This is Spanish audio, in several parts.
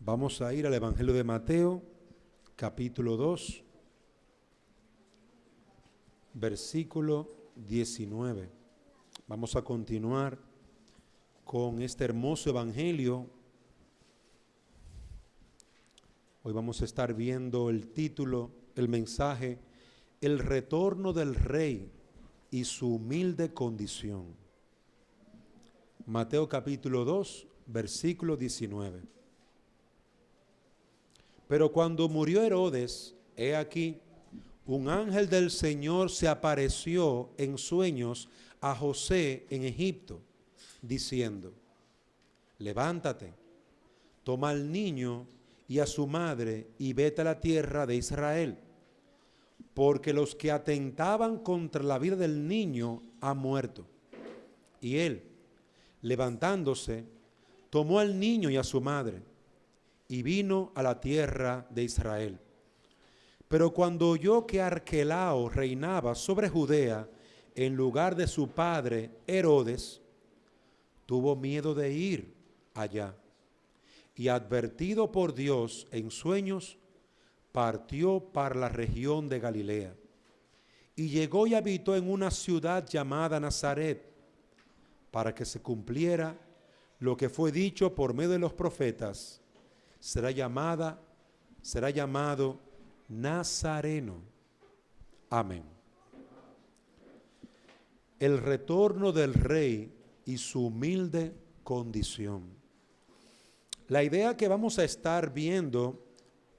Vamos a ir al Evangelio de Mateo, capítulo 2, versículo 19. Vamos a continuar con este hermoso Evangelio. Hoy vamos a estar viendo el título, el mensaje, el retorno del Rey y su humilde condición. Mateo capítulo 2, versículo 19. Pero cuando murió Herodes, he aquí, un ángel del Señor se apareció en sueños a José en Egipto, diciendo: levántate, toma al niño y a su madre y vete a la tierra de Israel, porque los que atentaban contra la vida del niño han muerto. Y él, levantándose, tomó al niño y a su madre y vino a la tierra de Israel. Pero cuando oyó que Arquelao reinaba sobre Judea en lugar de su padre Herodes, tuvo miedo de ir allá. Y advertido por Dios en sueños, partió para la región de Galilea. Y llegó y habitó en una ciudad llamada Nazaret, para que se cumpliera lo que fue dicho por medio de los profetas: será llamado Nazareno. Amén. El retorno del Rey y su humilde condición. La idea que vamos a estar viendo,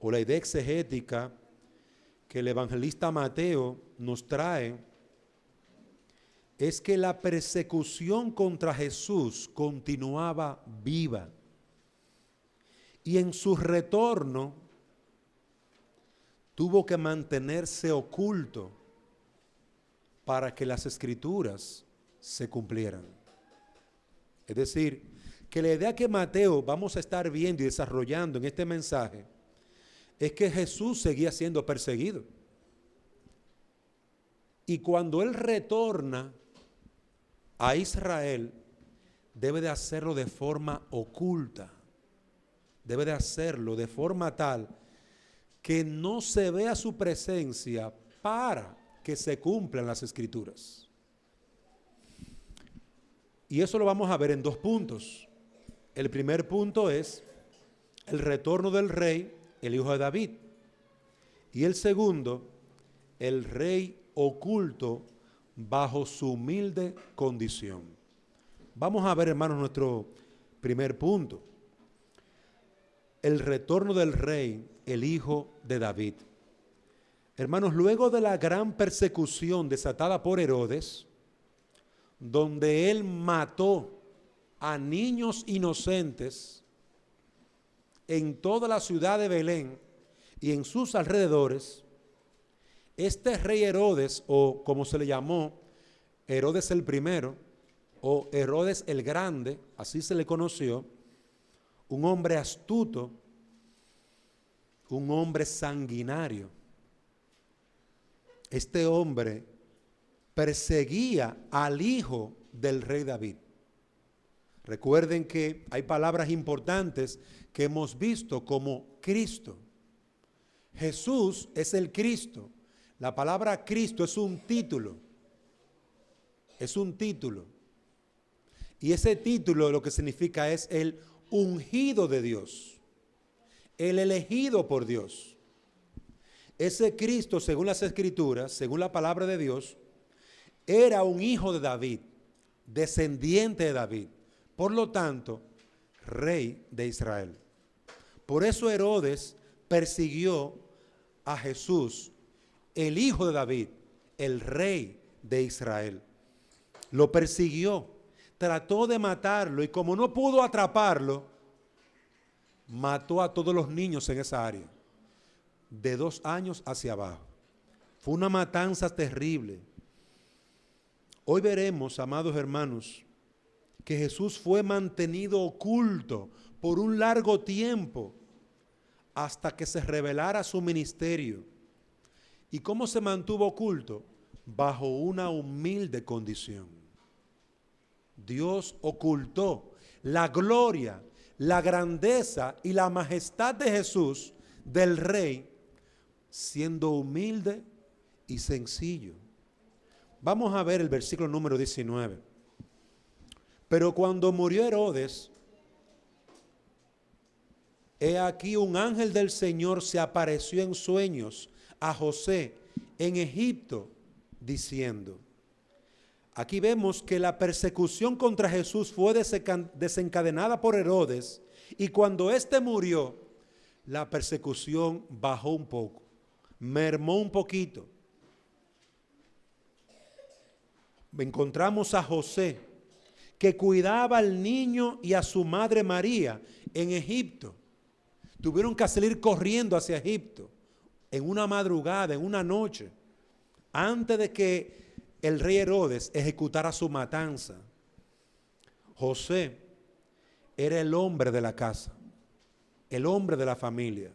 o la idea exegética que el evangelista Mateo nos trae, es que la persecución contra Jesús continuaba viva. Y en su retorno tuvo que mantenerse oculto para que las escrituras se cumplieran. Es decir, que la idea que Mateo vamos a estar viendo y desarrollando en este mensaje es que Jesús seguía siendo perseguido. Y cuando Él retorna a Israel, debe de hacerlo de forma oculta. Debe de hacerlo de forma tal que no se vea su presencia para que se cumplan las escrituras. Y eso lo vamos a ver en dos puntos. El primer punto es el retorno del rey, el hijo de David. Y el segundo, el rey oculto bajo su humilde condición. Vamos a ver, hermanos, nuestro primer punto. El retorno del rey, el hijo de David. Hermanos, luego de la gran persecución desatada por Herodes, donde él mató a niños inocentes en toda la ciudad de Belén y en sus alrededores, este rey Herodes, o como se le llamó, Herodes el primero, o Herodes el Grande, así se le conoció, un hombre astuto, un hombre sanguinario. Este hombre perseguía al hijo del rey David. Recuerden que hay palabras importantes que hemos visto como Cristo. Jesús es el Cristo. La palabra Cristo es un título. Es un título. Y ese título lo que significa es el ungido de Dios, el elegido por Dios. Ese Cristo, según las Escrituras, según la palabra de Dios, era un hijo de David, descendiente de David, por lo tanto, rey de Israel. Por eso Herodes persiguió a Jesús, el hijo de David, el rey de Israel. Lo persiguió, trató de matarlo, y como no pudo atraparlo, mató a todos los niños en esa área, de 2 años hacia abajo. Fue una matanza terrible. Hoy veremos, amados hermanos, que Jesús fue mantenido oculto por un largo tiempo hasta que se revelara su ministerio. ¿Y cómo se mantuvo oculto? Bajo una humilde condición. Dios ocultó la gloria, la grandeza y la majestad de Jesús, del rey, siendo humilde y sencillo. Vamos a ver el versículo número 19. Pero cuando murió Herodes, he aquí un ángel del Señor se apareció en sueños a José en Egipto, diciendo. Aquí vemos que la persecución contra Jesús fue desencadenada por Herodes, y cuando éste murió, la persecución bajó un poco, mermó un poquito. Encontramos a José, que cuidaba al niño y a su madre María en Egipto. Tuvieron que salir corriendo hacia Egipto en una madrugada, en una noche, antes de que el rey Herodes ejecutara su matanza. José era el hombre de la casa, el hombre de la familia.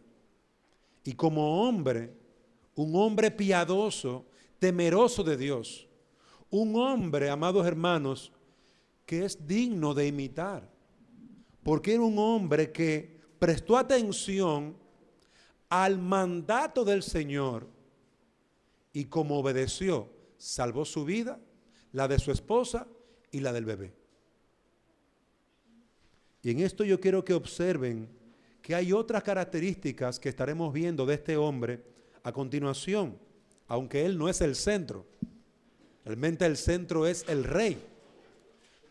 Y como hombre, un hombre piadoso, temeroso de Dios. Un hombre, amados hermanos, que es digno de imitar. Porque era un hombre que prestó atención al mandato del Señor y como obedeció, salvó su vida, la de su esposa y la del bebé. Y en esto yo quiero que observen que hay otras características que estaremos viendo de este hombre a continuación, aunque él no es el centro. Realmente el centro es el rey.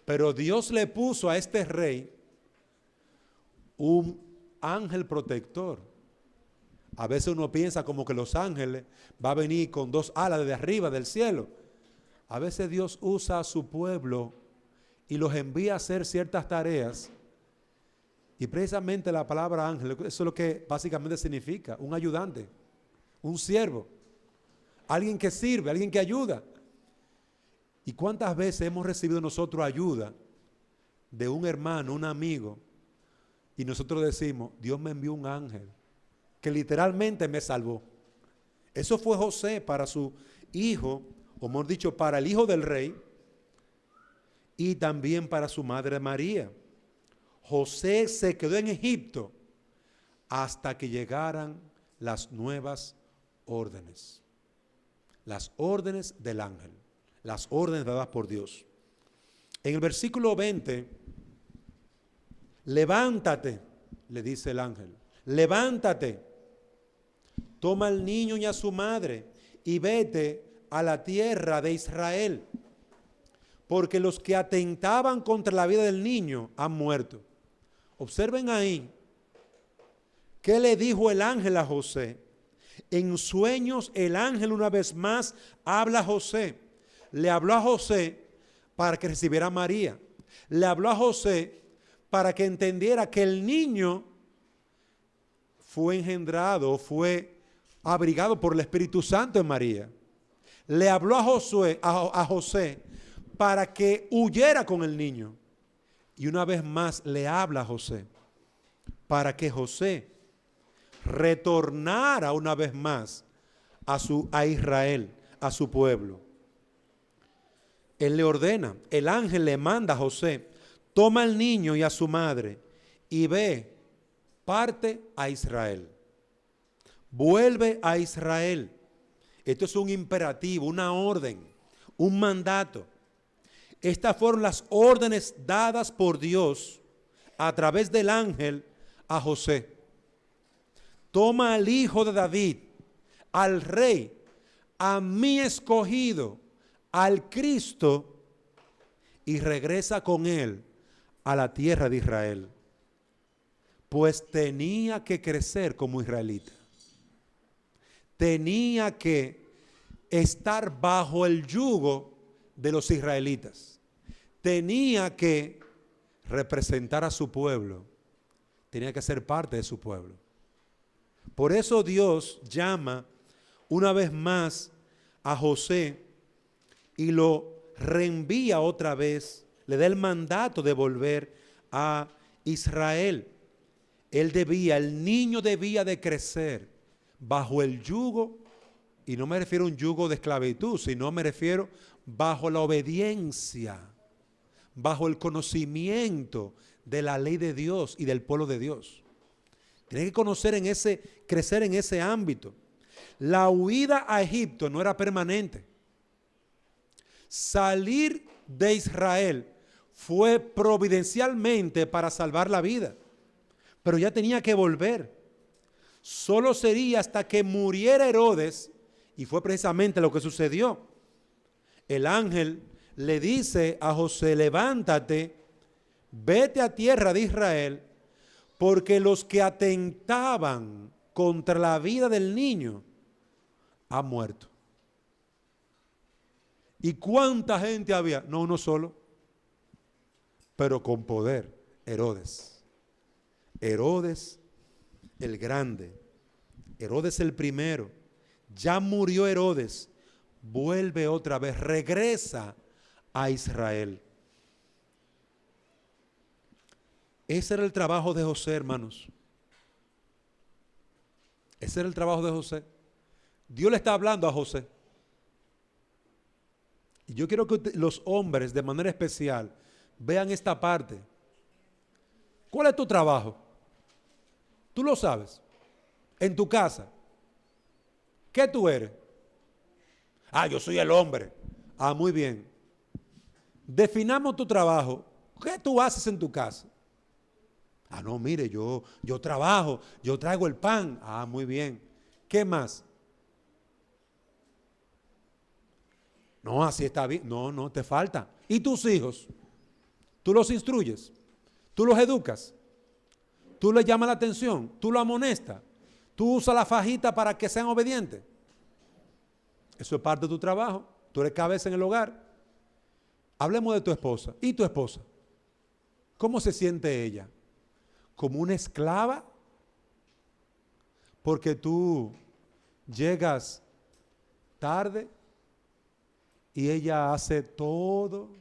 Pero Dios le puso a este rey un ángel protector. A veces uno piensa como que los ángeles va a venir con dos alas desde arriba del cielo. A veces Dios usa a su pueblo y los envía a hacer ciertas tareas. Y precisamente la palabra ángel, eso es lo que básicamente significa, un ayudante, un siervo, alguien que sirve, alguien que ayuda. ¿Y cuántas veces hemos recibido nosotros ayuda de un hermano, un amigo, y nosotros decimos, Dios me envió un ángel que literalmente me salvó? Eso fue José para su hijo, o mejor dicho, para el hijo del rey, y también para su madre María. José se quedó en Egipto hasta que llegaran las nuevas órdenes. Las órdenes del ángel. Las órdenes dadas por Dios. En el versículo 20, levántate, le dice el ángel, levántate, toma al niño y a su madre y vete a la tierra de Israel, porque los que atentaban contra la vida del niño han muerto. Observen ahí, ¿qué le dijo el ángel a José? En sueños el ángel una vez más habla a José. Le habló a José para que recibiera a María. Le habló a José para que entendiera que el niño fue engendrado, fue abrigado por el Espíritu Santo en María. Le habló a José para que huyera con el niño. Y una vez más le habla a José para que José retornara una vez más a Israel, a su pueblo. Él le ordena, el ángel le manda a José, toma al niño y a su madre y ve, parte a Israel. Vuelve a Israel. Esto es un imperativo, una orden, un mandato. Estas fueron las órdenes dadas por Dios a través del ángel a José. Toma al hijo de David, al rey, a mi escogido, al Cristo, y regresa con él a la tierra de Israel. Pues tenía que crecer como israelita. Tenía que estar bajo el yugo de los israelitas. Tenía que representar a su pueblo. Tenía que ser parte de su pueblo. Por eso Dios llama una vez más a José y lo reenvía otra vez, le da el mandato de volver a Israel. El niño debía de crecer bajo el yugo, y no me refiero a un yugo de esclavitud, sino me refiero bajo la obediencia, bajo el conocimiento de la ley de Dios y del pueblo de Dios. Tiene que crecer en ese ámbito. La huida a Egipto no era permanente. Salir de Israel fue providencialmente para salvar la vida, pero ya tenía que volver. Solo sería hasta que muriera Herodes, y fue precisamente lo que sucedió. El ángel le dice a José: levántate, vete a tierra de Israel, porque los que atentaban contra la vida del niño han muerto. ¿Y cuánta gente había? No uno solo, pero con poder. Herodes el grande, Herodes el primero. Ya murió Herodes, vuelve otra vez, regresa a Israel. Ese era el trabajo de José, hermanos. Ese era el trabajo de José. Dios le está hablando a José. Y yo quiero que los hombres de manera especial vean esta parte. ¿Cuál es tu trabajo? Tú lo sabes. En tu casa. ¿Qué tú eres? Yo soy el hombre. Muy bien. Definamos tu trabajo. ¿Qué tú haces en tu casa? No, mire, yo trabajo, yo traigo el pan. Muy bien. ¿Qué más? No, así está bien. No, te falta. ¿Y tus hijos? ¿Tú los instruyes? ¿Tú los educas? ¿Tú les llamas la atención? ¿Tú los amonestas? ¿Tú usas la fajita para que sean obedientes? Eso es parte de tu trabajo. Tú eres cabeza en el hogar. Hablemos de tu esposa. ¿Y tu esposa? ¿Cómo se siente ella? ¿Como una esclava? Porque tú llegas tarde y ella hace todo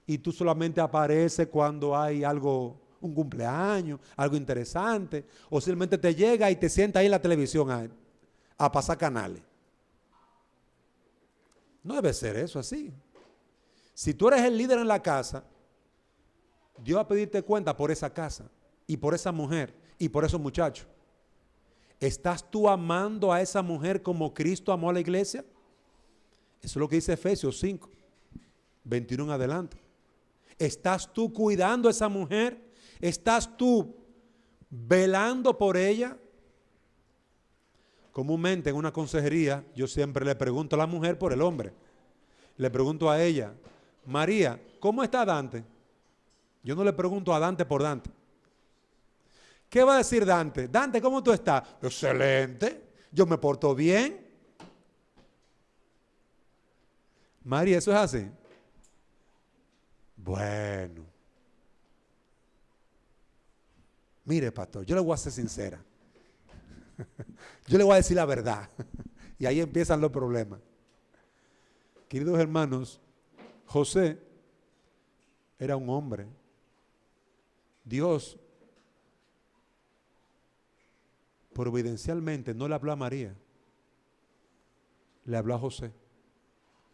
y tú solamente apareces cuando hay algo, un cumpleaños, algo interesante, o simplemente te llega y te sienta ahí en la televisión a pasar canales. No debe ser eso así. Si tú eres el líder en la casa, Dios va a pedirte cuenta por esa casa y por esa mujer y por esos muchachos. ¿Estás tú amando a esa mujer como Cristo amó a la iglesia? Eso es lo que dice Efesios 5, 21 en adelante. ¿Estás tú cuidando a esa mujer? ¿Estás tú velando por ella? Comúnmente en una consejería yo siempre le pregunto a la mujer por el hombre. Le pregunto a ella: María, ¿cómo está Dante? Yo no le pregunto a Dante por Dante. ¿Qué va a decir Dante? Dante, ¿cómo tú estás? Excelente, yo me porto bien. María, ¿eso es así? Bueno. Mire, pastor, yo le voy a ser sincera. Yo le voy a decir la verdad. Y ahí empiezan los problemas. Queridos hermanos, José era un hombre. Dios providencialmente no le habló a María, le habló a José.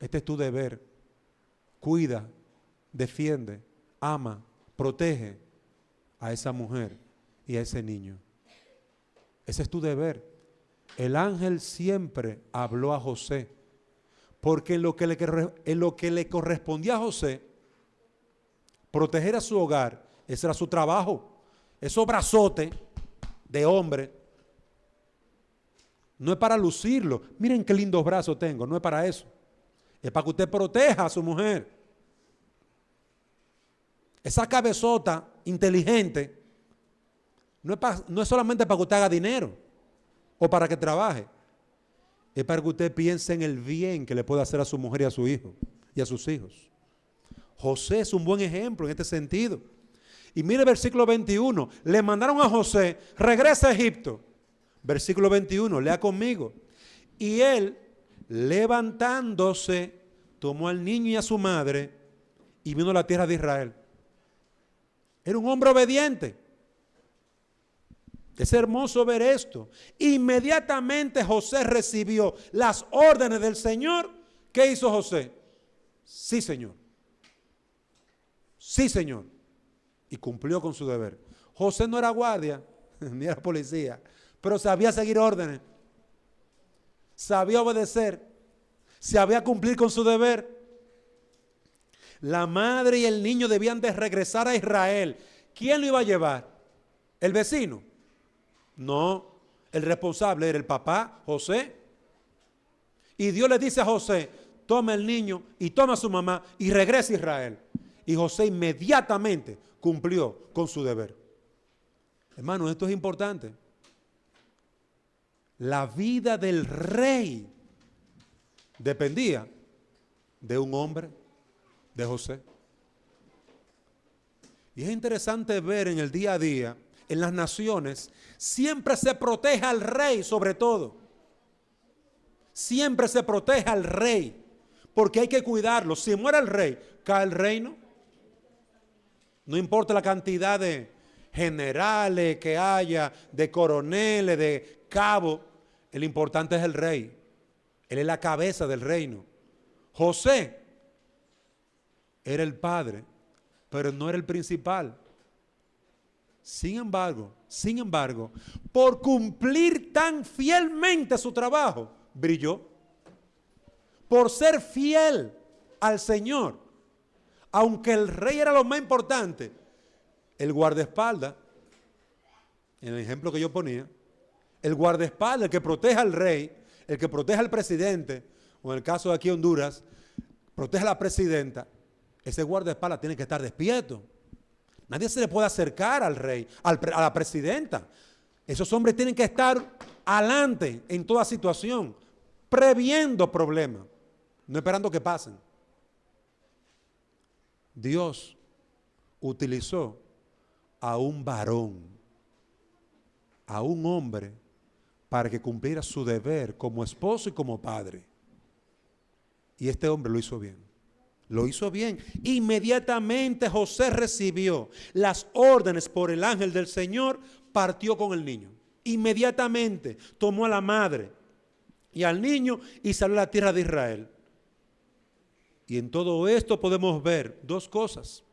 Este es tu deber. Cuida, defiende, ama, protege a esa mujer y a ese niño. Ese es tu deber. El ángel siempre habló a José, porque en lo que le correspondía a José, proteger a su hogar, ese era su trabajo. Esos brazotes de hombre no es para lucirlo. Miren qué lindos brazos tengo, no es para eso. Es para que usted proteja a su mujer. Esa cabezota inteligente no es solamente para que usted haga dinero o para que trabaje. Es para que usted piense en el bien que le puede hacer a su mujer y a su hijo y a sus hijos. José es un buen ejemplo en este sentido. Y mire el versículo 21. Le mandaron a José: regresa a Egipto. Versículo 21, lea conmigo. Y él, levantándose, tomó al niño y a su madre y vino a la tierra de Israel. Era un hombre obediente. Es hermoso ver esto. Inmediatamente José recibió las órdenes del Señor. ¿Qué hizo José? Sí, Señor. Sí, Señor. y cumplió con su deber. José no era guardia, ni era policía, pero sabía seguir órdenes, sabía obedecer, sabía cumplir con su deber. La madre y el niño debían de regresar a Israel. ¿Quién lo iba a llevar? ¿El vecino? No, el responsable era el papá, José. Y Dios le dice a José, toma el niño y toma a su mamá y regresa a Israel. Y José inmediatamente cumplió con su deber. Hermano, esto es importante. La vida del rey dependía de un hombre, de José. Y es interesante ver en el día a día, en las naciones, siempre se protege al rey sobre todo. Siempre se protege al rey, porque hay que cuidarlo. Si muere el rey, cae el reino. No importa la cantidad de generales que haya, de coroneles, de cabos, el importante es el rey. Él es la cabeza del reino. José era el padre, pero no era el principal. Sin embargo, por cumplir tan fielmente su trabajo, brilló. Por ser fiel al Señor, aunque el rey era lo más importante, el guardaespaldas, en el ejemplo que yo ponía, el guardaespaldas, el que protege al rey, el que protege al presidente, o en el caso de aquí Honduras, protege a la presidenta, ese guardaespaldas tiene que estar despierto. Nadie se le puede acercar al rey, a la presidenta. Esos hombres tienen que estar adelante en toda situación, previendo problemas, no esperando que pasen. Dios utilizó a un varón, a un hombre, para que cumpliera su deber como esposo y como padre. Y este hombre lo hizo bien. Lo hizo bien. Inmediatamente José recibió las órdenes por el ángel del Señor, partió con el niño. Inmediatamente tomó a la madre y al niño y salió a la tierra de Israel. Y en todo esto podemos ver dos cosas.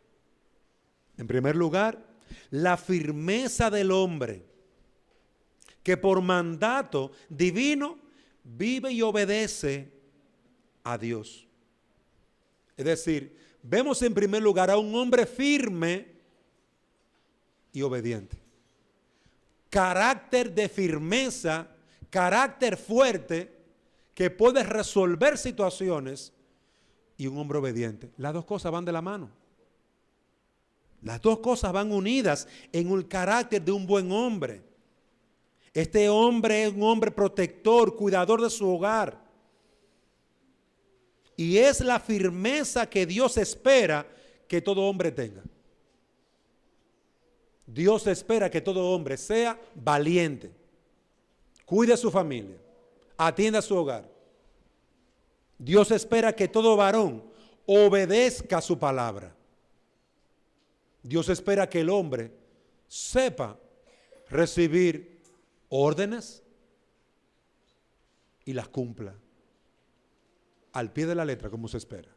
En primer lugar, la firmeza del hombre, que por mandato divino vive y obedece a Dios. Es decir, vemos en primer lugar a un hombre firme y obediente. Carácter de firmeza, carácter fuerte, que puede resolver situaciones, y un hombre obediente. Las dos cosas van de la mano. Las dos cosas van unidas en el carácter de un buen hombre. Este hombre es un hombre protector, cuidador de su hogar. Y es la firmeza que Dios espera que todo hombre tenga. Dios espera que todo hombre sea valiente, cuide a su familia, atienda a su hogar. Dios espera que todo varón obedezca su palabra. Dios espera que el hombre sepa recibir órdenes y las cumpla al pie de la letra, como se espera.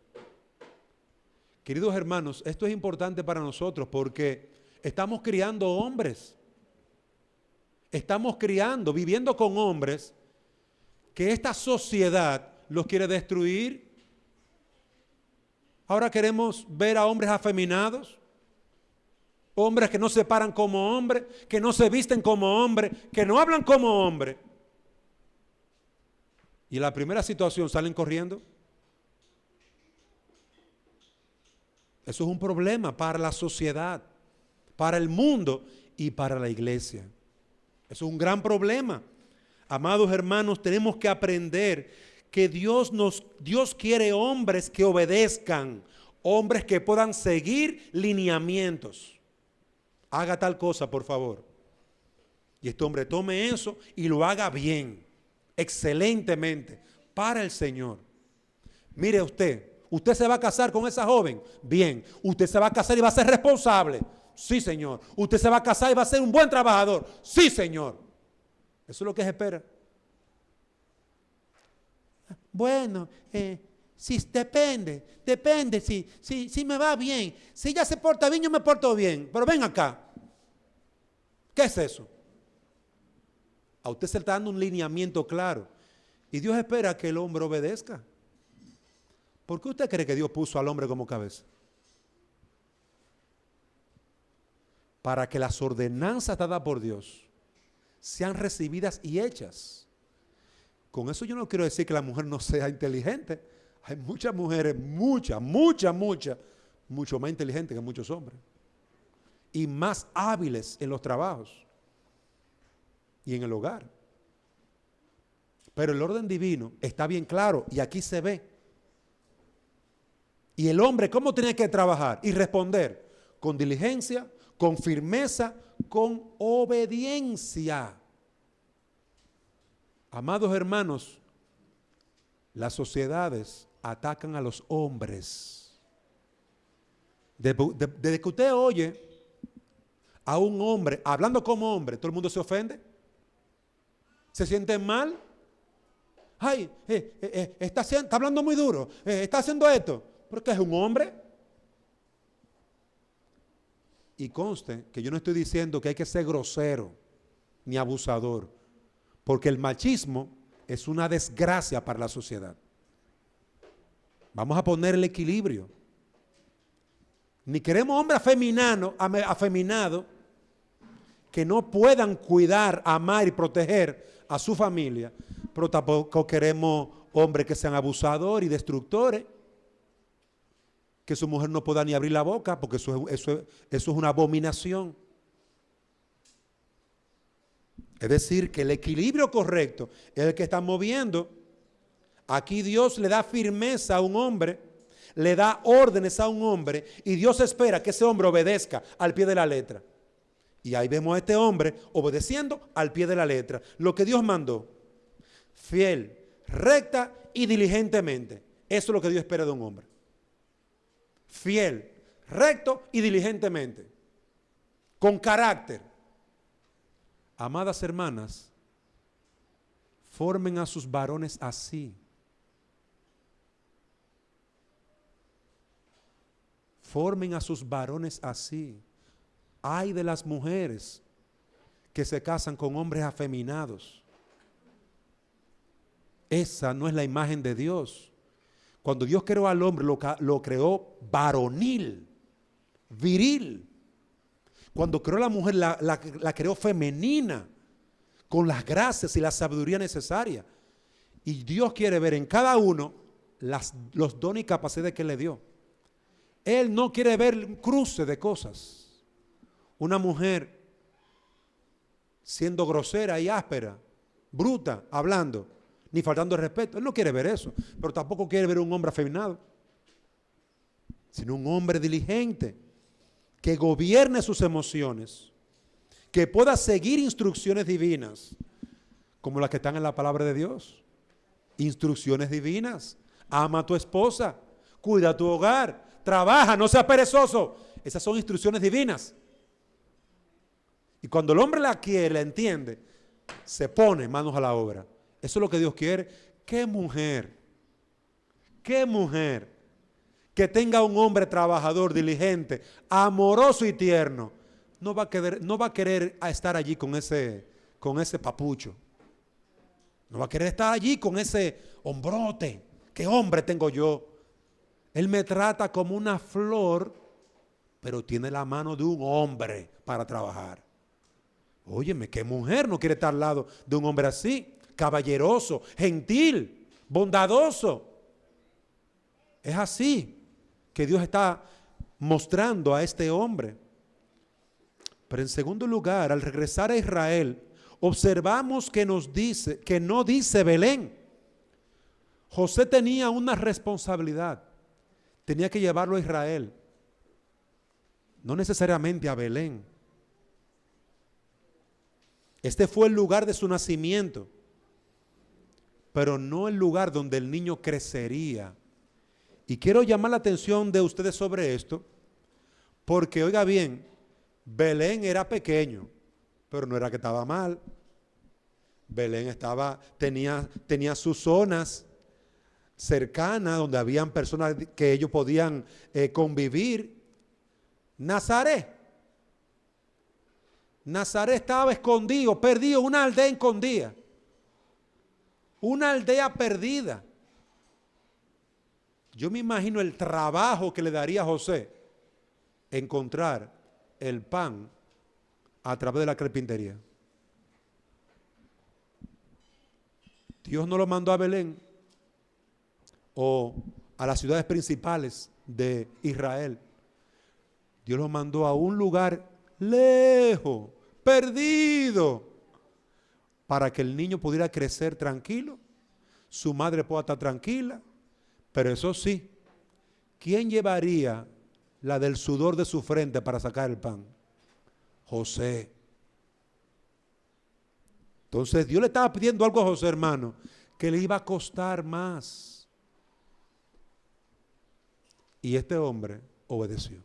Queridos hermanos, esto es importante para nosotros porque estamos criando hombres. Estamos criando, viviendo con hombres que esta sociedad los quiere destruir. Ahora queremos ver a hombres afeminados, hombres que no se paran como hombres, que no se visten como hombres, que no hablan como hombres. Y en la primera situación salen corriendo. Eso es un problema para la sociedad, para el mundo y para la iglesia. Eso es un gran problema. Amados hermanos, tenemos que aprender que Dios quiere hombres que obedezcan, hombres que puedan seguir lineamientos. Haga tal cosa, por favor. Y este hombre tome eso y lo haga bien, excelentemente, para el Señor. Mire usted se va a casar con esa joven. Bien, usted se va a casar y va a ser responsable. Sí, Señor. Usted se va a casar y va a ser un buen trabajador. Sí, Señor. Eso es lo que se espera. Bueno, Si depende, si me va bien. Si ella se porta bien, yo me porto bien. Pero ven acá. ¿Qué es eso? A usted se le está dando un lineamiento claro. Y Dios espera que el hombre obedezca. ¿Por qué usted cree que Dios puso al hombre como cabeza? Para que las ordenanzas dadas por Dios sean recibidas y hechas. Con eso yo no quiero decir que la mujer no sea inteligente. Hay muchas mujeres, mucho más inteligentes que muchos hombres. Y más hábiles en los trabajos y en el hogar. Pero el orden divino está bien claro y aquí se ve. Y el hombre, ¿cómo tiene que trabajar y responder? Con diligencia, con firmeza, con obediencia. Amados hermanos, las sociedades atacan a los hombres. Desde que usted oye a un hombre hablando como hombre, todo el mundo se ofende. Se siente mal. Ay, está hablando muy duro. Está haciendo esto. Porque es un hombre. Y conste que yo no estoy diciendo que hay que ser grosero ni abusador. Porque el machismo es una desgracia para la sociedad. Vamos a poner el equilibrio. Ni queremos hombres afeminados que no puedan cuidar, amar y proteger a su familia, pero tampoco queremos hombres que sean abusadores y destructores, que su mujer no pueda ni abrir la boca, porque eso es una abominación. Es decir, que el equilibrio correcto es el que estamos viendo. Aquí Dios le da firmeza a un hombre, le da órdenes a un hombre, y Dios espera que ese hombre obedezca al pie de la letra. Y ahí vemos a este hombre obedeciendo al pie de la letra lo que Dios mandó. Fiel, recta y diligentemente. Eso es lo que Dios espera de un hombre. Fiel, recto y diligentemente. Con carácter. Amadas hermanas, formen a sus varones así. Formen a sus varones así. Ay de las mujeres que se casan con hombres afeminados. Esa no es la imagen de Dios. Cuando Dios creó al hombre, lo creó varonil, viril. Cuando creó a la mujer, la creó femenina, con las gracias y la sabiduría necesaria. Y Dios quiere ver en cada uno los dones y capacidades que Él le dio. Él no quiere ver cruce de cosas. Una mujer siendo grosera y áspera, bruta, hablando, ni faltando el respeto. Él no quiere ver eso, pero tampoco quiere ver un hombre afeminado, sino un hombre diligente, que gobierne sus emociones, que pueda seguir instrucciones divinas, como las que están en la palabra de Dios. Instrucciones divinas. Ama a tu esposa, cuida tu hogar, trabaja, no seas perezoso. Esas son instrucciones divinas. Y cuando el hombre la quiere, la entiende, se pone manos a la obra. Eso es lo que Dios quiere. ¿Qué mujer que tenga un hombre trabajador, diligente, amoroso y tierno, no va a querer estar allí con ese papucho? No va a querer estar allí con ese hombrote. ¿Qué hombre tengo yo? Él me trata como una flor, pero tiene la mano de un hombre para trabajar. Óyeme, ¿qué mujer no quiere estar al lado de un hombre así? Caballeroso, gentil, bondadoso. Es así que Dios está mostrando a este hombre. Pero en segundo lugar, al regresar a Israel, observamos que no dice Belén. José tenía una responsabilidad. Tenía que llevarlo a Israel, no necesariamente a Belén. Este fue el lugar de su nacimiento, pero no el lugar donde el niño crecería. Y quiero llamar la atención de ustedes sobre esto, porque oiga bien, Belén era pequeño, pero no era que estaba mal. Belén tenía sus zonas cercana, donde habían personas que ellos podían convivir. Nazaret. Nazaret estaba escondido, perdido, una aldea escondida. Una aldea perdida. Yo me imagino el trabajo que le daría a José encontrar el pan a través de la carpintería. Dios no lo mandó a Belén o a las ciudades principales de Israel. Dios lo mandó a un lugar lejos, perdido, para que el niño pudiera crecer tranquilo, su madre pueda estar tranquila. Pero eso sí, ¿quién llevaría la del sudor de su frente para sacar el pan? José. Entonces Dios le estaba pidiendo algo a José, hermano, que le iba a costar más. Y este hombre obedeció.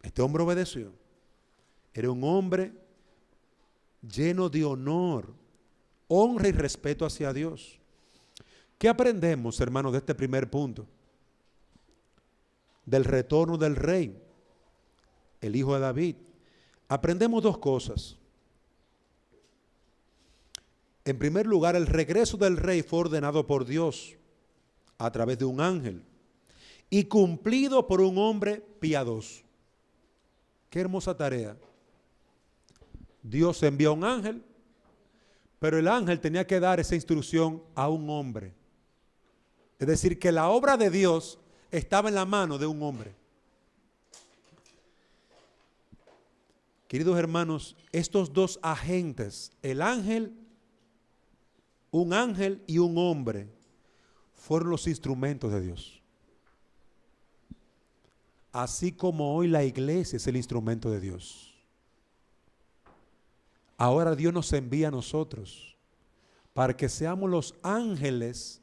Este hombre obedeció. Era un hombre lleno de honor, honra y respeto hacia Dios. ¿Qué aprendemos, hermanos, de este primer punto? Del retorno del rey, el hijo de David. Aprendemos dos cosas. En primer lugar, el regreso del rey fue ordenado por Dios a través de un ángel y cumplido por un hombre piadoso. Qué hermosa tarea. Dios envió a un ángel, pero el ángel tenía que dar esa instrucción a un hombre. Es decir, que la obra de Dios estaba en la mano de un hombre. Queridos hermanos, estos dos agentes, el ángel, un ángel y un hombre, fueron los instrumentos de Dios. Así como hoy la iglesia es el instrumento de Dios. Ahora Dios nos envía a nosotros para que seamos los ángeles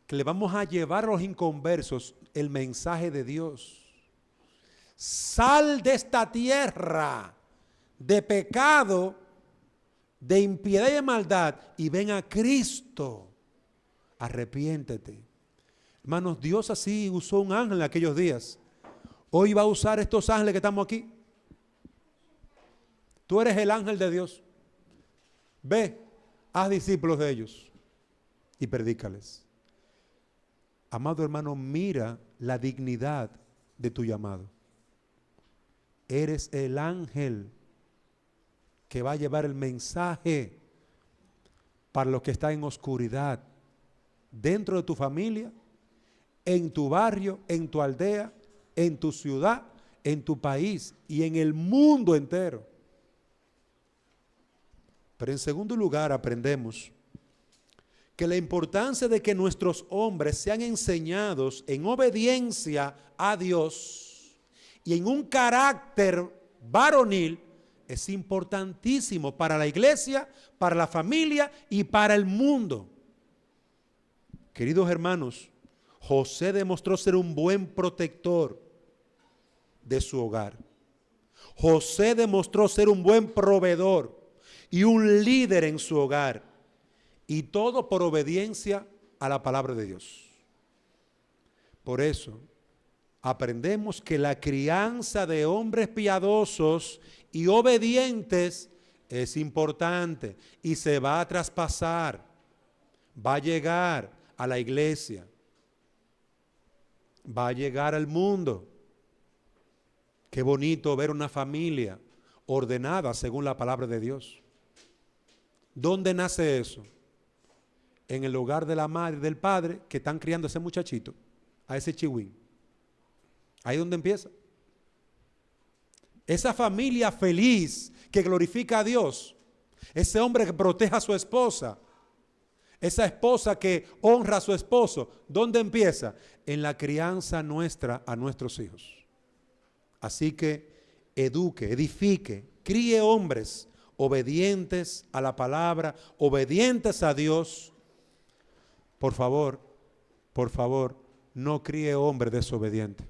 que le vamos a llevar a los inconversos el mensaje de Dios. Sal de esta tierra de pecado, de impiedad y de maldad y ven a Cristo. Arrepiéntete. Hermanos, Dios así usó un ángel en aquellos días. Hoy va a usar estos ángeles que estamos aquí. Tú eres el ángel de Dios. Ve, haz discípulos de ellos y predícales. Amado hermano, mira la dignidad de tu llamado. Eres el ángel que va a llevar el mensaje para los que están en oscuridad, dentro de tu familia, en tu barrio, en tu aldea, en tu ciudad, en tu país y en el mundo entero. Pero en segundo lugar aprendemos que la importancia de que nuestros hombres sean enseñados en obediencia a Dios y en un carácter varonil es importantísimo para la iglesia, para la familia y para el mundo. Queridos hermanos, José demostró ser un buen protector de su hogar. José demostró ser un buen proveedor y un líder en su hogar. Y todo por obediencia a la palabra de Dios. Por eso, aprendemos que la crianza de hombres piadosos y obedientes es importante y se va a traspasar, va a llegar a la iglesia, va a llegar al mundo. Qué bonito ver una familia ordenada según la palabra de Dios. ¿Dónde nace eso? En el hogar de la madre y del padre que están criando a ese muchachito, a ese chihuín. Ahí es donde empieza. Esa familia feliz que glorifica a Dios, ese hombre que protege a su esposa, esa esposa que honra a su esposo, ¿dónde empieza? En la crianza nuestra a nuestros hijos. Así que eduque, edifique, críe hombres obedientes a la palabra, obedientes a Dios. Por favor, no críe hombres desobedientes.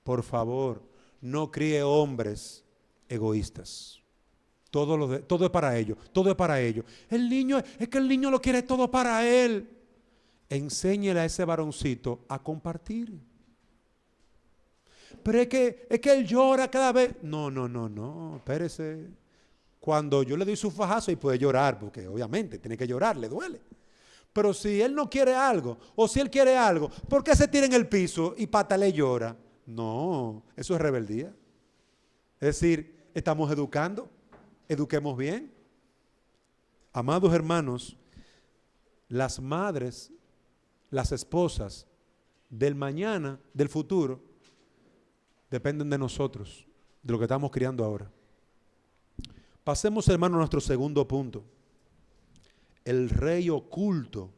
Por favor, no críe hombres egoístas. Todo es para ellos, todo es para ellos. El niño, es que el niño lo quiere todo para él. Enséñele a ese varoncito a compartir. Pero es que él llora cada vez. No, espérese. Cuando yo le doy su fajazo y puede llorar, porque obviamente tiene que llorar, le duele. Pero si él no quiere algo, o si él quiere algo, ¿por qué se tira en el piso y patale y llora? No, eso es rebeldía. Es decir, estamos educando, eduquemos bien. Amados hermanos, las madres, las esposas del mañana, del futuro, dependen de nosotros, de lo que estamos criando ahora. Pasemos, hermano, a nuestro segundo punto. El rey oculto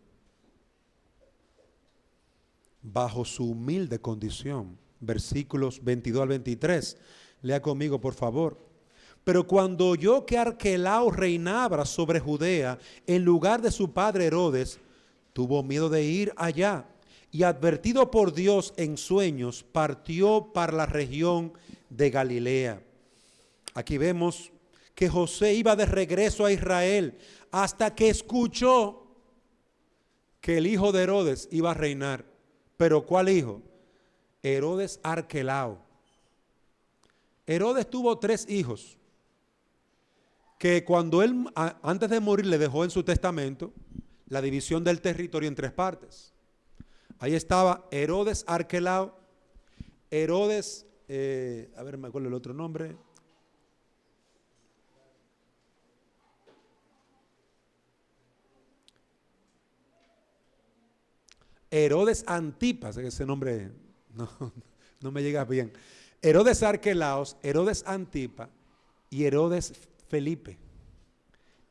bajo su humilde condición. Versículos 22 al 23. Lea conmigo, por favor. Pero cuando oyó que Arquelao reinaba sobre Judea en lugar de su padre Herodes, tuvo miedo de ir allá y, advertido por Dios en sueños, partió para la región de Galilea. Aquí vemos que José iba de regreso a Israel hasta que escuchó que el hijo de Herodes iba a reinar. ¿Pero cuál hijo? Herodes Arquelao. Herodes tuvo 3 hijos que cuando él antes de morir le dejó en su testamento la división del territorio en 3 partes. Ahí estaba Herodes Arquelao, Herodes, a ver, me acuerdo el otro nombre. Herodes Antipas, ese nombre no me llega bien. Herodes Arquelaos, Herodes Antipa y Herodes Felipe.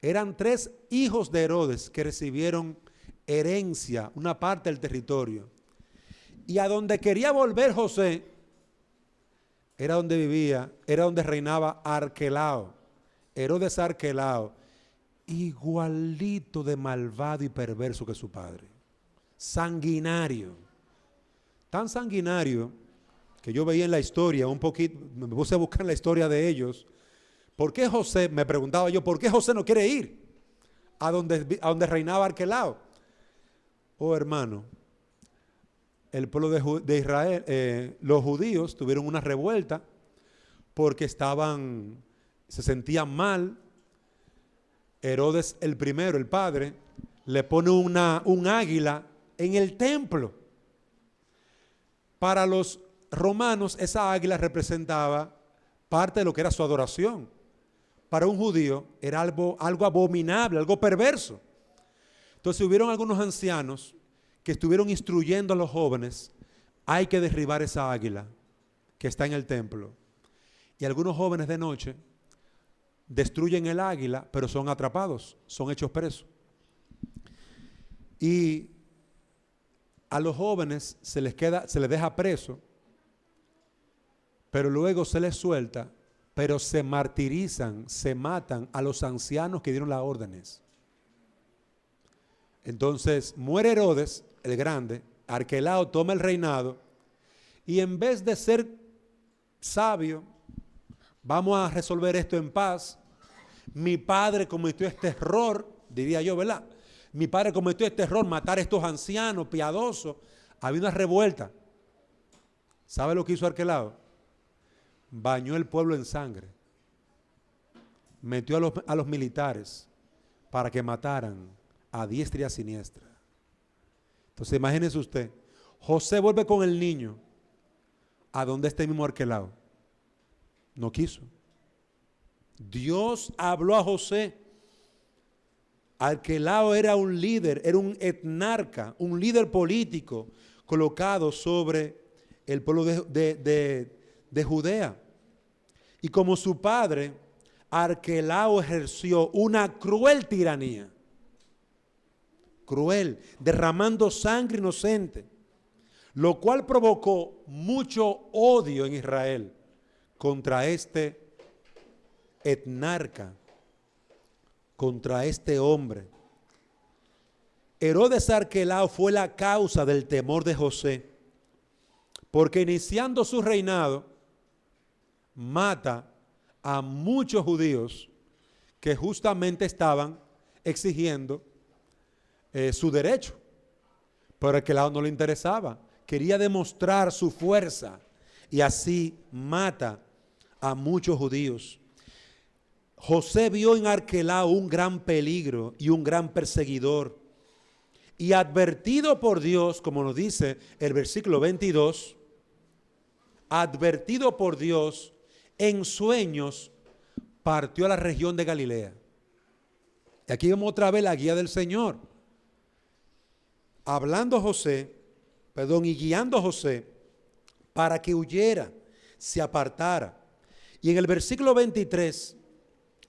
Eran 3 hijos de Herodes que recibieron herencia, una parte del territorio. Y a donde quería volver José, era donde vivía, era donde reinaba Arquelao, Herodes Arquelao, igualito de malvado y perverso que su padre. Sanguinario. Tan sanguinario que yo veía en la historia, un poquito, me puse a buscar en la historia de ellos. ¿Por qué José, me preguntaba yo, por qué José no quiere ir a donde reinaba Arquelao? Oh, hermano, el pueblo de Israel, los judíos tuvieron una revuelta porque se sentían mal. Herodes el primero, el padre, le pone un águila en el templo. Para los romanos esa águila representaba parte de lo que era su adoración. Para un judío era algo abominable, algo perverso. Entonces hubieron algunos ancianos que estuvieron instruyendo a los jóvenes: hay que derribar esa águila que está en el templo. Y algunos jóvenes de noche destruyen el águila, pero son atrapados, son hechos presos. Y a los jóvenes se les deja preso, pero luego se les suelta, pero se martirizan, se matan a los ancianos que dieron las órdenes. Entonces muere Herodes el grande, Arquelao toma el reinado y en vez de ser sabio, vamos a resolver esto en paz. Mi padre cometió este error, diría yo, ¿verdad? Mi padre cometió este error, matar a estos ancianos piadosos. Había una revuelta. ¿Sabe lo que hizo Arquelao? Bañó el pueblo en sangre. Metió a los militares para que mataran a diestra y a siniestra. Entonces imagínese usted, José vuelve con el niño a donde este mismo Arquelao. No quiso. Dios habló a José. Arquelao era un líder, era un etnarca, un líder político colocado sobre el pueblo de Judea. Y como su padre, Arquelao ejerció una cruel tiranía. Cruel, derramando sangre inocente, lo cual provocó mucho odio en Israel contra este etnarca, contra este hombre. Herodes Arquelao fue la causa del temor de José, porque iniciando su reinado, mata a muchos judíos que justamente estaban exigiendo su derecho. Pero Arquelao no le interesaba. Quería demostrar su fuerza y así mata a muchos judíos. José vio en Arquelao un gran peligro y un gran perseguidor. Y advertido por Dios, como nos dice el versículo 22, advertido por Dios, en sueños partió a la región de Galilea. Y aquí vemos otra vez la guía del Señor. Hablando y guiando a José para que huyera, se apartara. Y en el versículo 23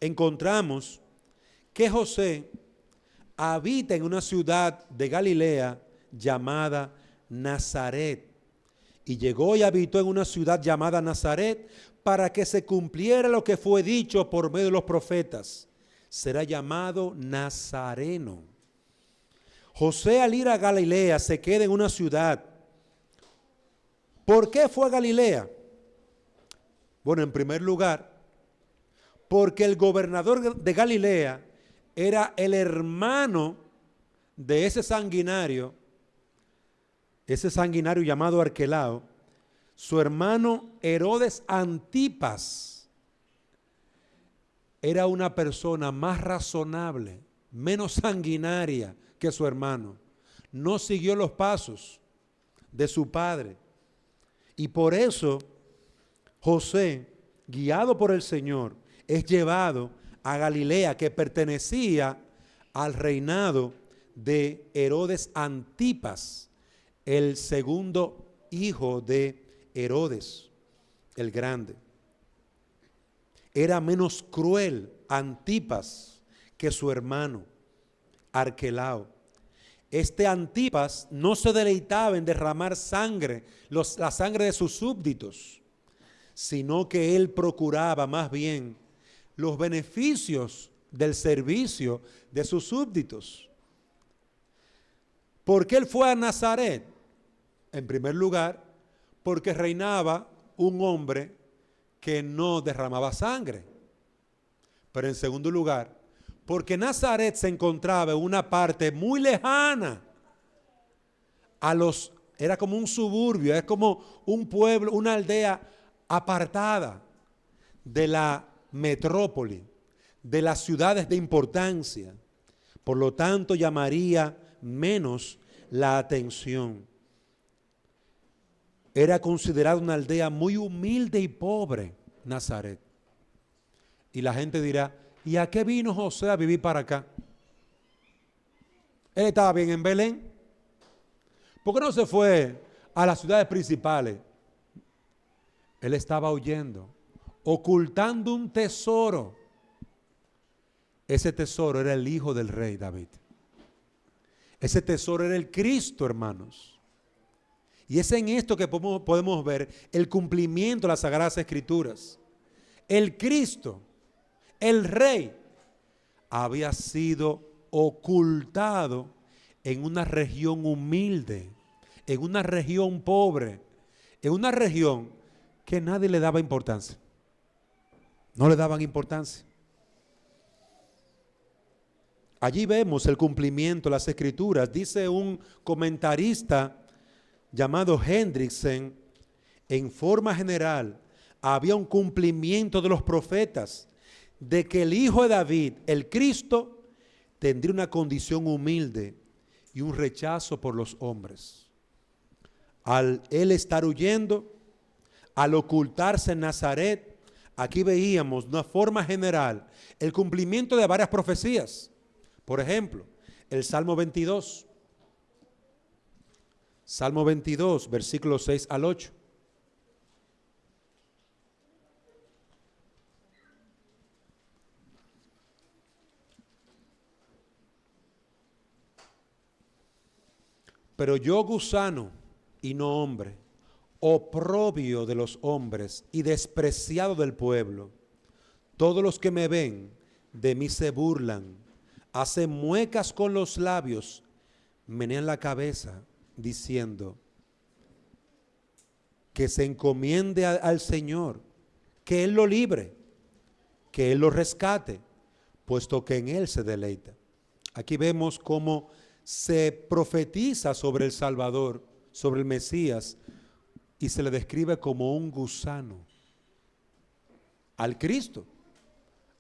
encontramos que José habita en una ciudad de Galilea llamada Nazaret. Y llegó y habitó en una ciudad llamada Nazaret para que se cumpliera lo que fue dicho por medio de los profetas. Será llamado Nazareno. José, al ir a Galilea, se queda en una ciudad. ¿Por qué fue a Galilea? Bueno, en primer lugar, porque el gobernador de Galilea era el hermano de ese sanguinario llamado Arquelao. Su hermano Herodes Antipas era una persona más razonable, menos sanguinaria que su hermano. No siguió los pasos de su padre. Y por eso José, guiado por el Señor, es llevado a Galilea, que pertenecía al reinado de Herodes Antipas, el segundo hijo de Herodes el Grande. Era menos cruel Antipas que su hermano Arquelao. Este Antipas no se deleitaba en derramar sangre, la sangre de sus súbditos, sino que él procuraba más bien los beneficios del servicio de sus súbditos. ¿Por qué él fue a Nazaret? En primer lugar, porque reinaba un hombre que no derramaba sangre. Pero en segundo lugar, porque Nazaret se encontraba en una parte muy lejana era como un suburbio, es como un pueblo, una aldea apartada de la metrópoli, de las ciudades de importancia. Por lo tanto, llamaría menos la atención. Era considerada una aldea muy humilde y pobre, Nazaret. Y la gente dirá, ¿y a qué vino José a vivir para acá? Él estaba bien en Belén. ¿Por qué no se fue a las ciudades principales? Él estaba huyendo, ocultando un tesoro. Ese tesoro era el hijo del rey David. Ese tesoro era el Cristo, hermanos. Y es en esto que podemos ver el cumplimiento de las Sagradas Escrituras. El Cristo, el Rey, había sido ocultado en una región humilde, en una región pobre, en una región que nadie le daba importancia. No le daban importancia. Allí vemos el cumplimiento de las Escrituras. Dice un comentarista llamado Hendrickson, en forma general, había un cumplimiento de los profetas, de que el Hijo de David, el Cristo, tendría una condición humilde y un rechazo por los hombres. Al él estar huyendo, al ocultarse en Nazaret, aquí veíamos de una forma general el cumplimiento de varias profecías. Por ejemplo, el Salmo 22. Salmo 22, versículos 6 al 8. Pero yo, gusano y no hombre, oprobio de los hombres y despreciado del pueblo, todos los que me ven de mí se burlan, hacen muecas con los labios, menean la cabeza, diciendo que se encomiende al Señor, que Él lo libre, que Él lo rescate, puesto que en Él se deleita. Aquí vemos cómo se profetiza sobre el Salvador, sobre el Mesías, y se le describe como un gusano. Al Cristo,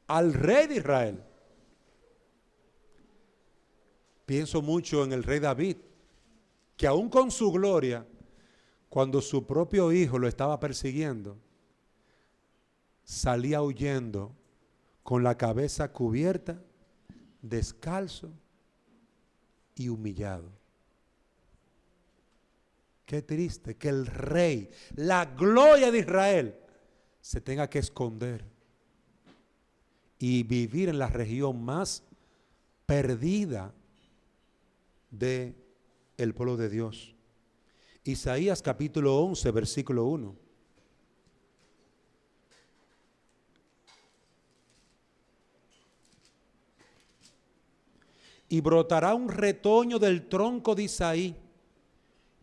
al Rey de Israel. Pienso mucho en el rey David, que aún con su gloria, cuando su propio hijo lo estaba persiguiendo, salía huyendo con la cabeza cubierta, descalzo y humillado. Qué triste que el rey, la gloria de Israel, se tenga que esconder y vivir en la región más perdida del pueblo de Dios. Isaías capítulo 11, versículo 1. Y brotará un retoño del tronco de Isaí,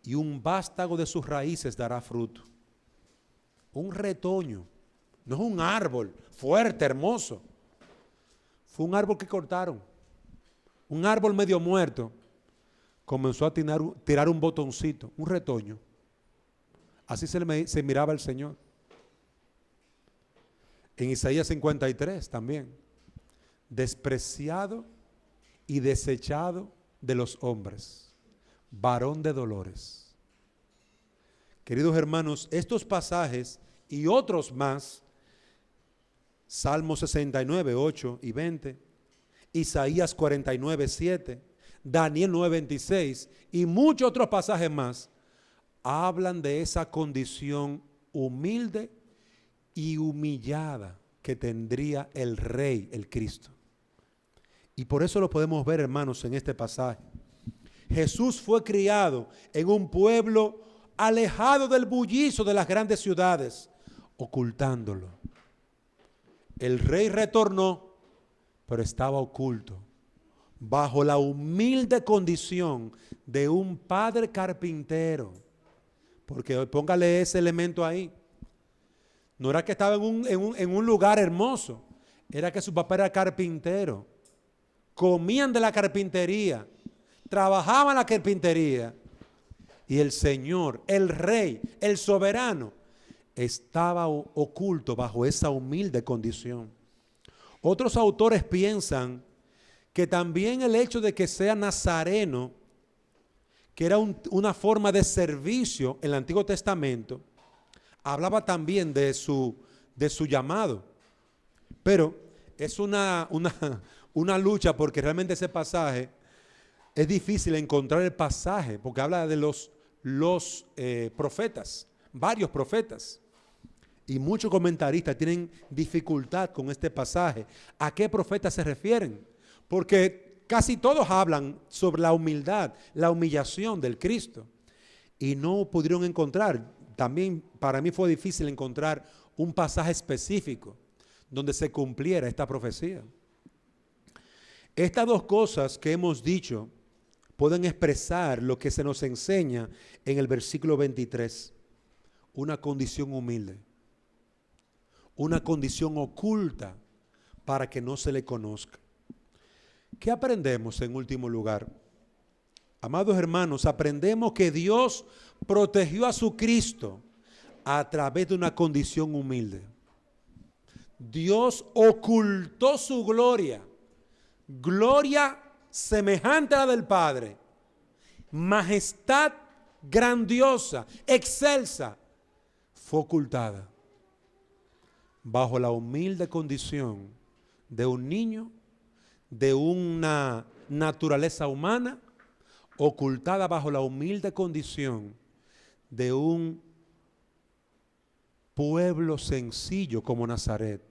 y un vástago de sus raíces dará fruto. Un retoño, no es un árbol fuerte, hermoso. Fue un árbol que cortaron, un árbol medio muerto. Comenzó a tirar un botoncito, un retoño. Así se miraba el Señor. En Isaías 53 también. Despreciado y desechado de los hombres, varón de dolores. Queridos hermanos, estos pasajes y otros más, Salmo 69, 8 y 20, Isaías 49, 7, Daniel 9, 26 y muchos otros pasajes más, hablan de esa condición humilde y humillada que tendría el Rey, el Cristo. Y por eso lo podemos ver, hermanos, en este pasaje. Jesús fue criado en un pueblo alejado del bullicio de las grandes ciudades, ocultándolo. El Rey retornó, pero estaba oculto, bajo la humilde condición de un padre carpintero. Porque póngale ese elemento ahí. No era que estaba en un lugar hermoso, era que su papá era carpintero. Comían de la carpintería, trabajaban en la carpintería. Y el Señor, el Rey, el soberano, estaba oculto bajo esa humilde condición. Otros autores piensan que también el hecho de que sea nazareno, que era una forma de servicio en el Antiguo Testamento, hablaba también de su llamado. Pero es una lucha, porque realmente ese pasaje es difícil encontrar el pasaje, porque habla de los profetas, varios profetas. Y muchos comentaristas tienen dificultad con este pasaje. ¿A qué profetas se refieren? Porque casi todos hablan sobre la humildad, la humillación del Cristo. Y no pudieron encontrar, también para mí fue difícil encontrar un pasaje específico donde se cumpliera esta profecía. Estas dos cosas que hemos dicho pueden expresar lo que se nos enseña en el versículo 23. Una condición humilde. Una condición oculta para que no se le conozca. ¿Qué aprendemos en último lugar? Amados hermanos, aprendemos que Dios protegió a su Cristo a través de una condición humilde. Dios ocultó su gloria, gloria semejante a la del Padre, majestad grandiosa, excelsa, fue ocultada bajo la humilde condición de un niño, de una naturaleza humana, ocultada bajo la humilde condición de un pueblo sencillo como Nazaret,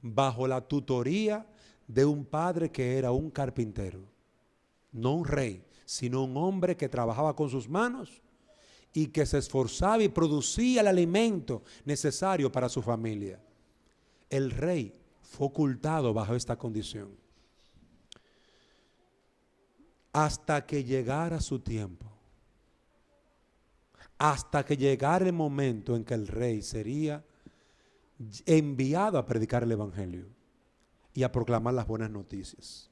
bajo la tutoría de un padre que era un carpintero, no un rey, sino un hombre que trabajaba con sus manos y que se esforzaba y producía el alimento necesario para su familia. El rey fue ocultado bajo esta condición hasta que llegara su tiempo, hasta que llegara el momento en que el rey sería enviado a predicar el evangelio y a proclamar las buenas noticias.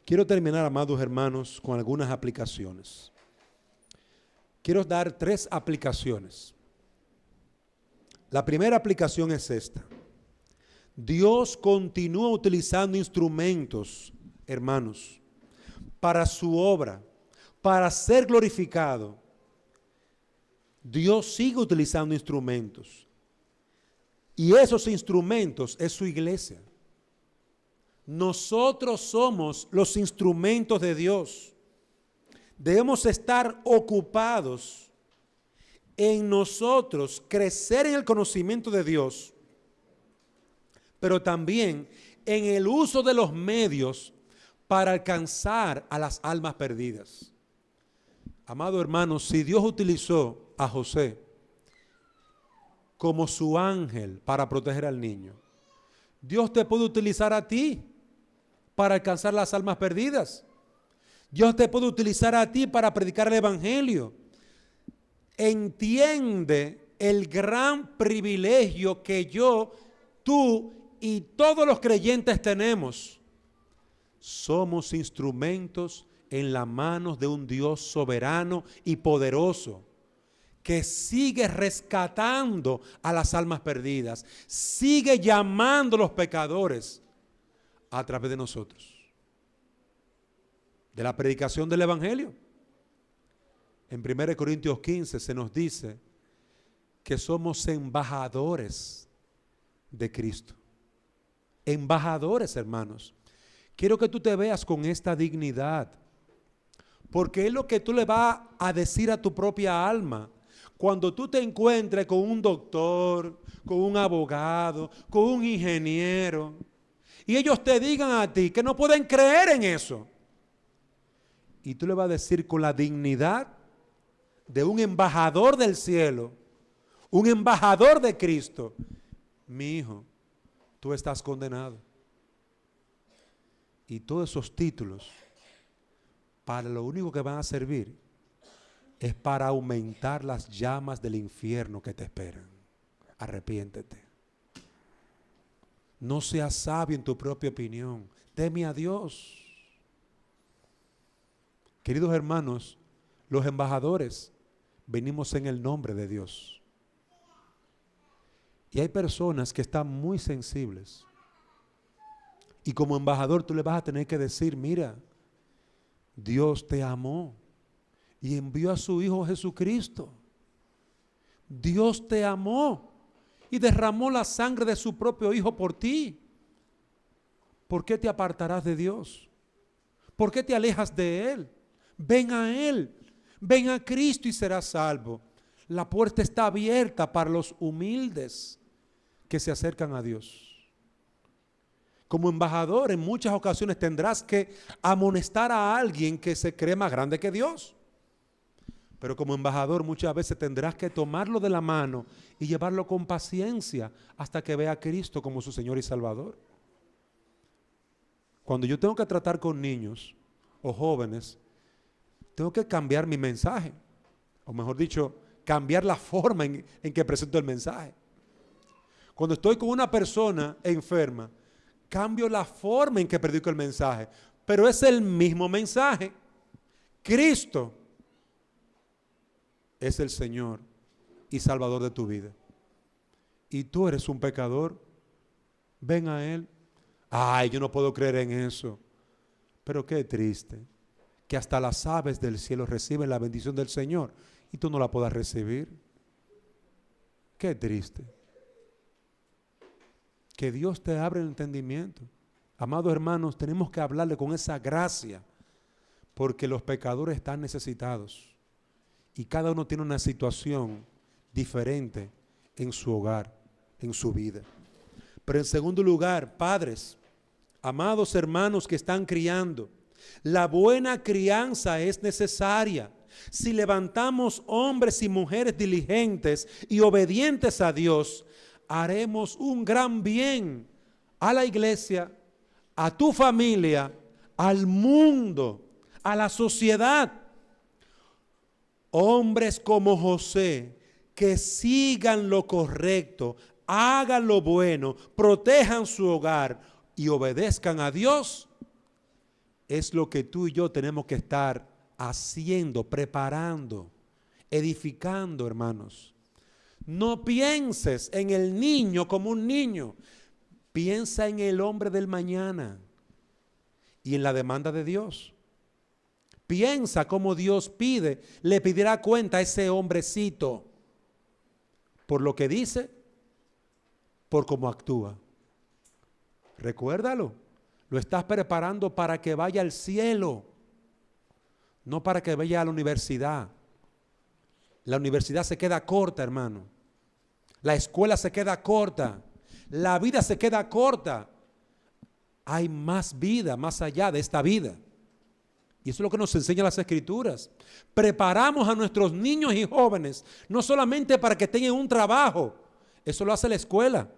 Quiero terminar, amados hermanos, con algunas aplicaciones. Quiero dar 3 aplicaciones. La primera aplicación es esta. Dios continúa utilizando instrumentos, hermanos, para su obra, para ser glorificado. Dios sigue utilizando instrumentos. Y esos instrumentos es su iglesia. Nosotros somos los instrumentos de Dios. Debemos estar ocupados en nosotros, crecer en el conocimiento de Dios, pero también en el uso de los medios para alcanzar a las almas perdidas. Amado hermano, si Dios utilizó a José como su ángel para proteger al niño, Dios te puede utilizar a ti para alcanzar las almas perdidas. Dios te puede utilizar a ti para predicar el evangelio. Entiende el gran privilegio que yo, tú y todos los creyentes tenemos. Somos instrumentos en las manos de un Dios soberano y poderoso que sigue rescatando a las almas perdidas, sigue llamando a los pecadores a través de nosotros, de la predicación del evangelio. En 1 Corintios 15 se nos dice que somos embajadores de Cristo. Embajadores, hermanos. Quiero que tú te veas con esta dignidad, porque es lo que tú le vas a decir a tu propia alma cuando tú te encuentres con un doctor, con un abogado, con un ingeniero, y ellos te digan a ti que no pueden creer en eso. Y tú le vas a decir con la dignidad de un embajador del cielo, un embajador de Cristo: mi hijo, tú estás condenado. Y todos esos títulos, para lo único que van a servir es para aumentar las llamas del infierno que te esperan. Arrepiéntete. No seas sabio en tu propia opinión. Teme a Dios. Queridos hermanos, los embajadores venimos en el nombre de Dios. Y hay personas que están muy sensibles. Y como embajador tú le vas a tener que decir: mira, Dios te amó y envió a su Hijo Jesucristo. Dios te amó y derramó la sangre de su propio Hijo por ti. ¿Por qué te apartarás de Dios? ¿Por qué te alejas de Él? Ven a Él, ven a Cristo y serás salvo. La puerta está abierta para los humildes que se acercan a Dios. Como embajador, en muchas ocasiones tendrás que amonestar a alguien que se cree más grande que Dios. Pero como embajador muchas veces tendrás que tomarlo de la mano y llevarlo con paciencia hasta que vea a Cristo como su Señor y Salvador. Cuando yo tengo que tratar con niños o jóvenes, tengo que cambiar mi mensaje, o mejor dicho, cambiar la forma en que presento el mensaje. Cuando estoy con una persona enferma, cambio la forma en que predico el mensaje, pero es el mismo mensaje. Cristo es el Señor y Salvador de tu vida. Y tú eres un pecador, ven a Él. Ay, yo no puedo creer en eso. Pero qué triste que hasta las aves del cielo reciben la bendición del Señor y tú no la puedas recibir. Qué triste. Que Dios te abra el entendimiento. Amados hermanos, tenemos que hablarle con esa gracia, porque los pecadores están necesitados y cada uno tiene una situación diferente en su hogar, en su vida. Pero en segundo lugar, padres, amados hermanos que están criando, la buena crianza es necesaria. Si levantamos hombres y mujeres diligentes y obedientes a Dios, haremos un gran bien a la iglesia, a tu familia, al mundo, a la sociedad. Hombres como José, que sigan lo correcto, hagan lo bueno, protejan su hogar y obedezcan a Dios, es lo que tú y yo tenemos que estar haciendo, preparando, edificando, hermanos. No pienses en el niño como un niño. Piensa en el hombre del mañana y en la demanda de Dios. Piensa cómo Dios le pedirá cuenta a ese hombrecito por lo que dice, por cómo actúa. Recuérdalo, lo estás preparando para que vaya al cielo, no para que vaya a la universidad. La universidad se queda corta, hermano. La escuela se queda corta. La vida se queda corta. Hay más vida más allá de esta vida. Y eso es lo que nos enseñan las Escrituras. Preparamos a nuestros niños y jóvenes, no solamente para que tengan un trabajo. Eso lo hace la escuela.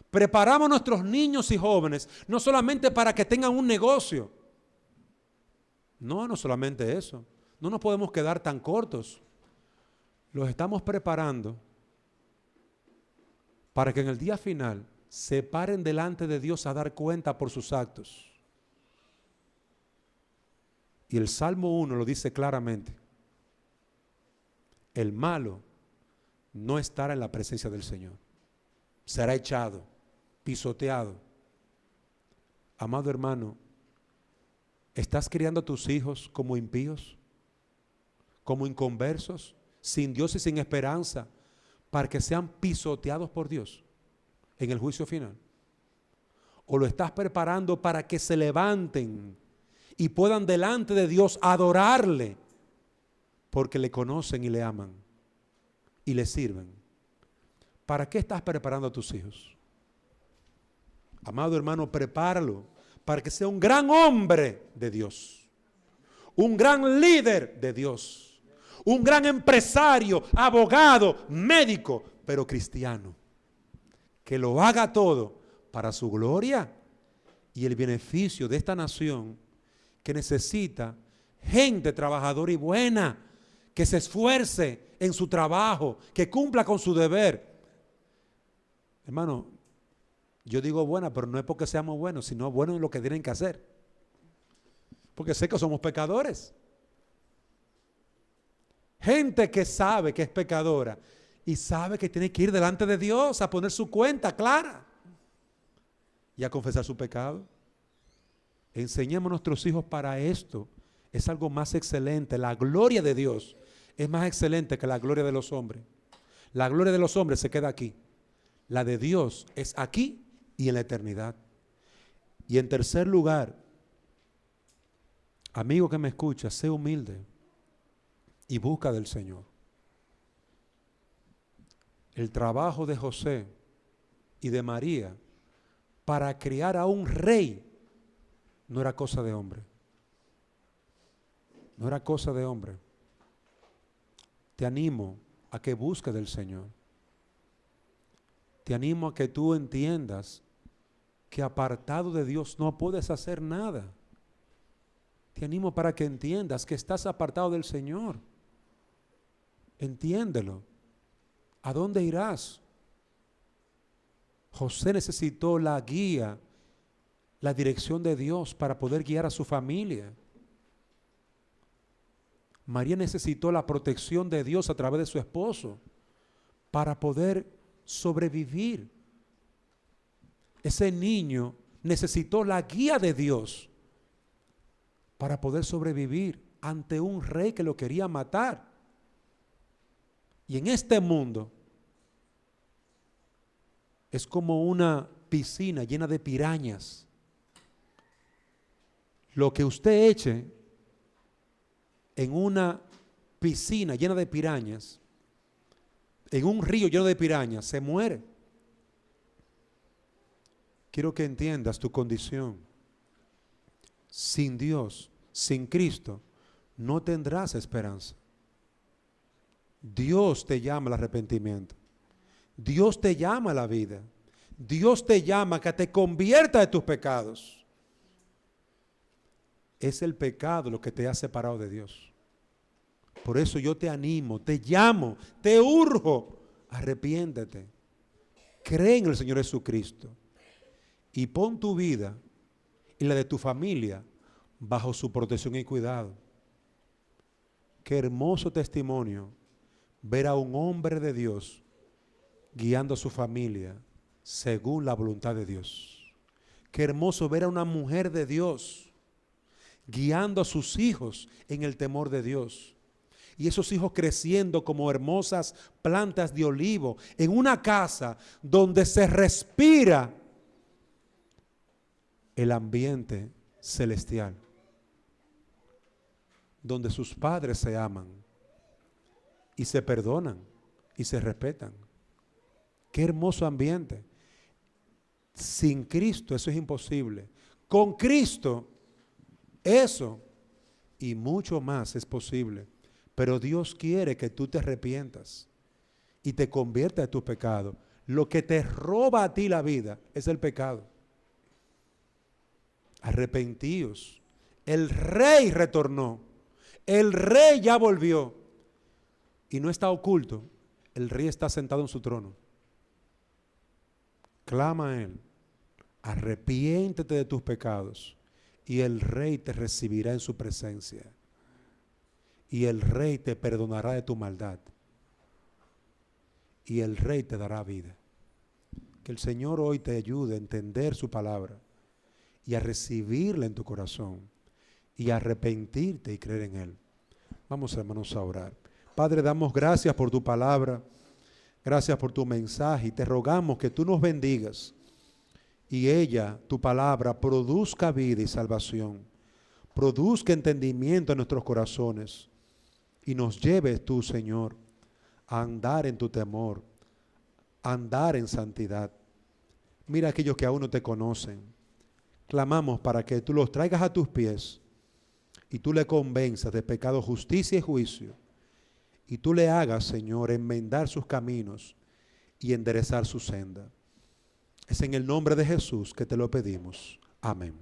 Preparamos a nuestros niños y jóvenes, no solamente para que tengan un negocio. No solamente eso. No nos podemos quedar tan cortos. Los estamos preparando para que en el día final se paren delante de Dios a dar cuenta por sus actos. Y el Salmo 1 lo dice claramente. El malo no estará en la presencia del Señor. Será echado, pisoteado. Amado hermano, ¿estás criando a tus hijos como impíos? ¿Como inconversos? Sin Dios y sin esperanza, para que sean pisoteados por Dios en el juicio final. ¿O lo estás preparando para que se levanten y puedan delante de Dios adorarle porque le conocen y le aman y le sirven? ¿Para qué estás preparando a tus hijos? Amado hermano, prepáralo para que sea un gran hombre de Dios, un gran líder de Dios, un gran empresario, abogado, médico, pero cristiano, que lo haga todo para su gloria y el beneficio de esta nación que necesita gente trabajadora y buena, que se esfuerce en su trabajo, que cumpla con su deber. Hermano, yo digo buena, pero no es porque seamos buenos, sino buenos en lo que tienen que hacer. Porque sé que somos pecadores. Gente que sabe que es pecadora y sabe que tiene que ir delante de Dios a poner su cuenta clara y a confesar su pecado. Enseñemos a nuestros hijos para esto. Es algo más excelente. La gloria de Dios es más excelente que la gloria de los hombres. La gloria de los hombres se queda aquí. La de Dios es aquí y en la eternidad. Y en tercer lugar, amigo que me escucha, sé humilde y busca del Señor. El trabajo de José y de María para criar a un rey no era cosa de hombre. No era cosa de hombre. Te animo a que busques del Señor. Te animo a que tú entiendas que apartado de Dios no puedes hacer nada. Te animo para que entiendas que estás apartado del Señor. Entiéndelo. ¿A dónde irás? José necesitó la guía, la dirección de Dios para poder guiar a su familia. María necesitó la protección de Dios a través de su esposo para poder sobrevivir. Ese niño necesitó la guía de Dios para poder sobrevivir ante un rey que lo quería matar. Y en este mundo es como una piscina llena de pirañas. Lo que usted eche en una piscina llena de pirañas, en un río lleno de pirañas, se muere. Quiero que entiendas tu condición. Sin Dios, sin Cristo, no tendrás esperanza. Dios te llama al arrepentimiento. Dios te llama a la vida. Dios te llama a que te conviertas de tus pecados. Es el pecado lo que te ha separado de Dios. Por eso yo te animo, te llamo, te urjo, arrepiéntete. Cree en el Señor Jesucristo y pon tu vida y la de tu familia bajo su protección y cuidado. Qué hermoso testimonio ver a un hombre de Dios guiando a su familia según la voluntad de Dios. Qué hermoso ver a una mujer de Dios guiando a sus hijos en el temor de Dios. Y esos hijos creciendo como hermosas plantas de olivo en una casa donde se respira el ambiente celestial, donde sus padres se aman y se perdonan y se respetan. Qué hermoso ambiente. Sin Cristo eso es imposible. Con Cristo eso y mucho más es posible. Pero Dios quiere que tú te arrepientas y te conviertas de tu pecado. Lo que te roba a ti la vida es el pecado. Arrepentíos. El rey retornó. El rey ya volvió. Y no está oculto. El rey está sentado en su trono. Clama a él. Arrepiéntete de tus pecados. Y el rey te recibirá en su presencia. Y el rey te perdonará de tu maldad. Y el rey te dará vida. Que el Señor hoy te ayude a entender su palabra y a recibirla en tu corazón y a arrepentirte y creer en él. Vamos, hermanos, a orar. Padre, damos gracias por tu palabra, gracias por tu mensaje y te rogamos que tú nos bendigas y ella, tu palabra, produzca vida y salvación, produzca entendimiento en nuestros corazones y nos lleves tú, Señor, a andar en tu temor, a andar en santidad. Mira a aquellos que aún no te conocen. Clamamos para que tú los traigas a tus pies y tú le convenzas de pecado, justicia y juicio. Y tú le hagas, Señor, enmendar sus caminos y enderezar su senda. Es en el nombre de Jesús que te lo pedimos. Amén.